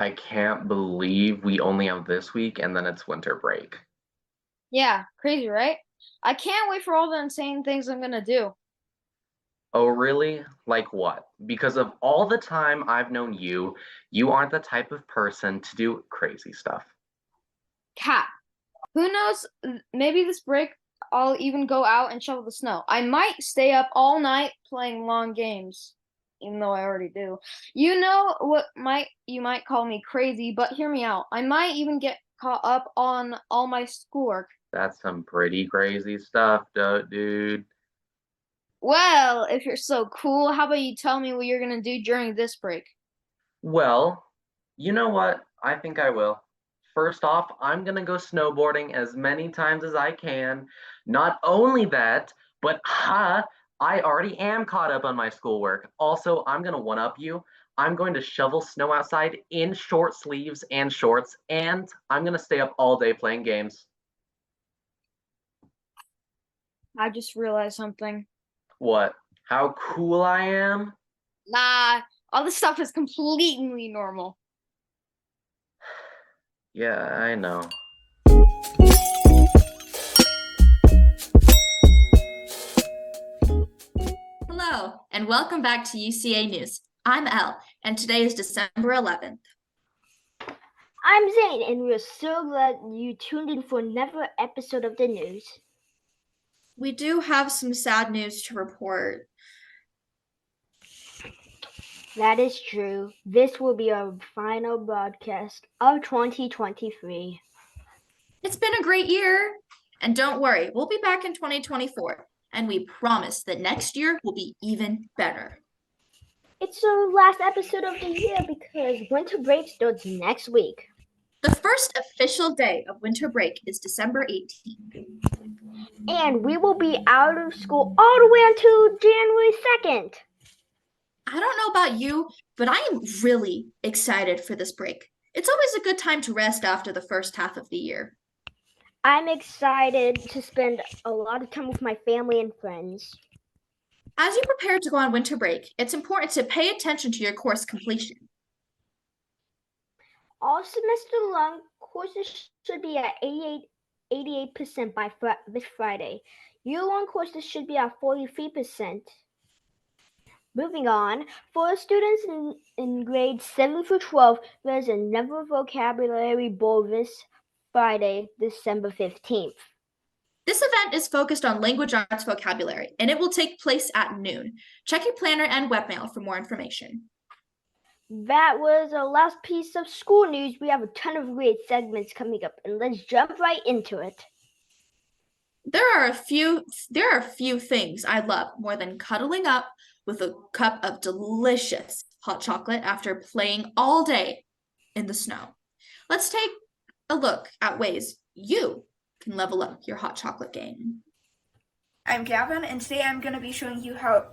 I can't believe we only have this week and then it's winter break. Yeah, crazy, right? I can't wait for all the insane things I'm gonna do. Oh, really? Like what? Because of all the time I've known you, you aren't the type of person to do crazy stuff. Cat, who knows? Maybe this break I'll even go out and shovel the snow. I might stay up all night playing long games, even though I already do. You know what might you might call me crazy, but hear me out. I might even get caught up on all my schoolwork. That's some pretty crazy stuff, dude. Well, if you're so cool, how about you tell me what you're gonna do during this break? Well, you know what? I think I will. First off, I'm gonna go snowboarding as many times as I can. Not only that, but I already am caught up on my schoolwork. Also, I'm gonna one up you. I'm going to shovel snow outside in short sleeves and shorts, and I'm gonna stay up all day playing games. I just realized something. What? How cool I am? Nah, all this stuff is completely normal. Yeah, I know. Hello, and welcome back to UCA News. I'm Elle, and today is December 11th. I'm Zane, and we're so glad you tuned in for another episode of the news. We do have some sad news to report. That is true. This will be our final broadcast of 2023. It's been a great year, and don't worry, we'll be back in 2024, and we promise that next year will be even better. It's the last episode of the year because winter break starts next week. The first official day of winter break is December 18th. And we will be out of school all the way until January 2nd. I don't know about you, but I am really excited for this break. It's always a good time to rest after the first half of the year. I'm excited to spend a lot of time with my family and friends. As you prepare to go on winter break, it's important to pay attention to your course completion. All semester-long courses should be at 88% by this Friday. Year-long courses should be at 43%. Moving on, for students in grades 7 through 12, there's another vocabulary bowl this Friday, December 15th. This event is focused on language arts vocabulary, and it will take place at noon. Check your planner and webmail for more information. That was our last piece of school news. We have a ton of great segments coming up, and let's jump right into it. There are a few things I love more than cuddling up with a cup of delicious hot chocolate after playing all day in the snow. Let's take a look at ways you can level up your hot chocolate game. I'm Gavin, and today I'm going to be showing you how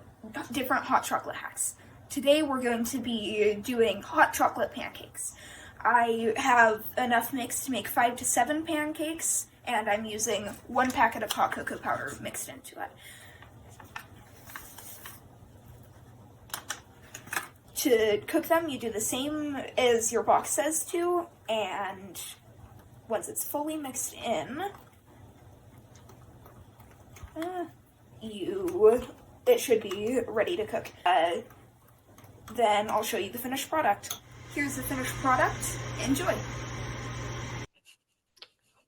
different hot chocolate hacks. Today we're going to be doing hot chocolate pancakes. I have enough mix to make 5 to 7 pancakes, and I'm using 1 packet of hot cocoa powder mixed into it. To cook them, you do the same as your box says to, and once it's fully mixed in, it should be ready to cook. Then I'll show you the finished product. Here's the finished product. Enjoy.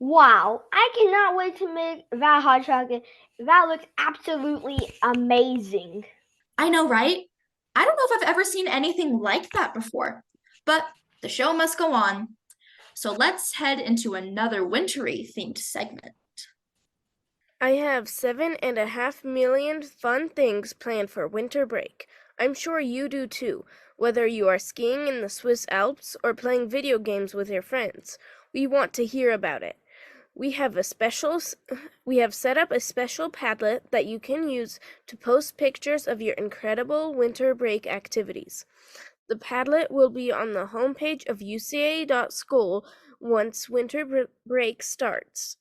Wow, I cannot wait to make that hot chocolate. That looks absolutely amazing. I know, right? I don't know if I've ever seen anything like that before, but the show must go on. So let's head into another wintry themed segment. I have 7.5 million fun things planned for winter break. I'm sure you do too, whether you are skiing in the Swiss Alps or playing video games with your friends. We want to hear about it. We have set up a special Padlet that you can use to post pictures of your incredible winter break activities. The Padlet will be on the homepage of uca.school once winter break starts.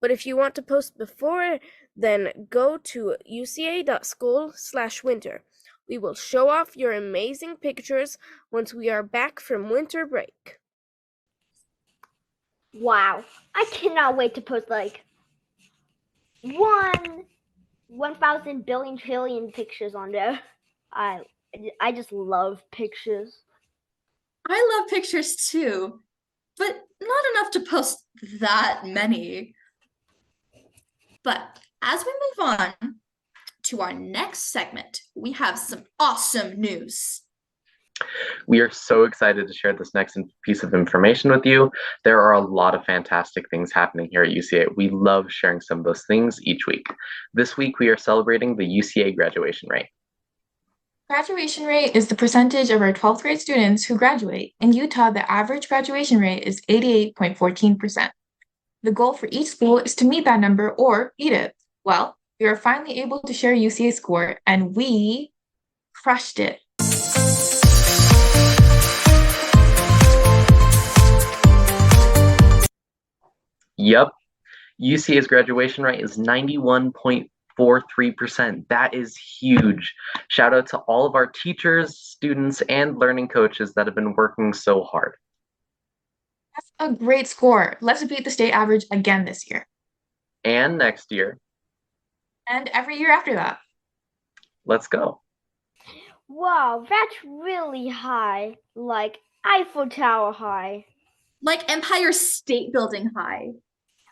But if you want to post before, then go to uca.school/winter. We will show off your amazing pictures once we are back from winter break. Wow, I cannot wait to post like 1,000 billion trillion pictures on there. I just love pictures. I love pictures too, but not enough to post that many. But as we move on to our next segment, we have some awesome news. We are so excited to share this next piece of information with you. There are a lot of fantastic things happening here at UCA. We love sharing some of those things each week. This week, we are celebrating the UCA graduation rate. Graduation rate is the percentage of our 12th grade students who graduate. In Utah, the average graduation rate is 88.14%. The goal for each school is to meet that number or beat it. Well, we are finally able to share UCA's score, and we crushed it. Yep, UCA's graduation rate is 91.43%. That is huge. Shout out to all of our teachers, students, and learning coaches that have been working so hard. That's a great score. Let's beat the state average again this year. And next year. And every year after that. Let's go. Wow, that's really high, like Eiffel Tower high, Like Empire State Building high.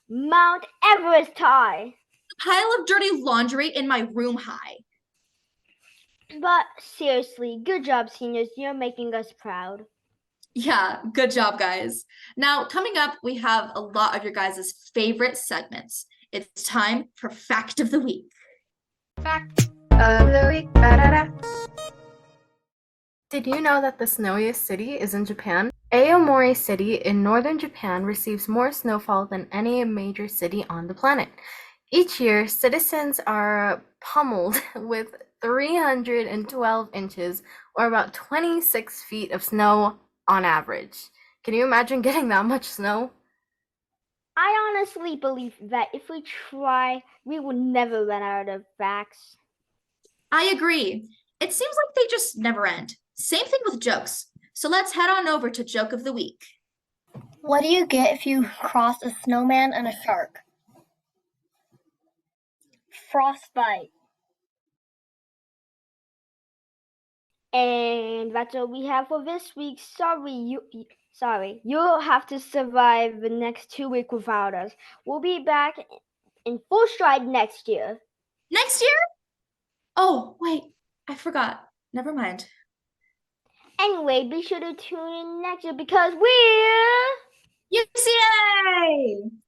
Mount Everest high. The pile of dirty laundry in my room high. But seriously, good job, seniors. You're making us proud. Yeah, good job, guys. Now, coming up, we have a lot of your guys' favorite segments. It's time for Fact of the Week. Fact of the week. Ba-da-da. Did you know that the snowiest city is in Japan? Aomori City in northern Japan receives more snowfall than any major city on the planet. Each year, citizens are pummeled with 312 inches, or about 26 feet of snow on average. Can you imagine getting that much snow? I honestly believe that if we try, we will never run out of facts. I agree. It seems like they just never end. Same thing with jokes. So let's head on over to Joke of the Week. What do you get if you cross a snowman and a shark? Frostbite. And that's all we have for this week. You'll have to survive the next 2 weeks without us. We'll be back in full stride next year. Next year? Oh, wait, I forgot. Never mind. Anyway, be sure to tune in next year because we're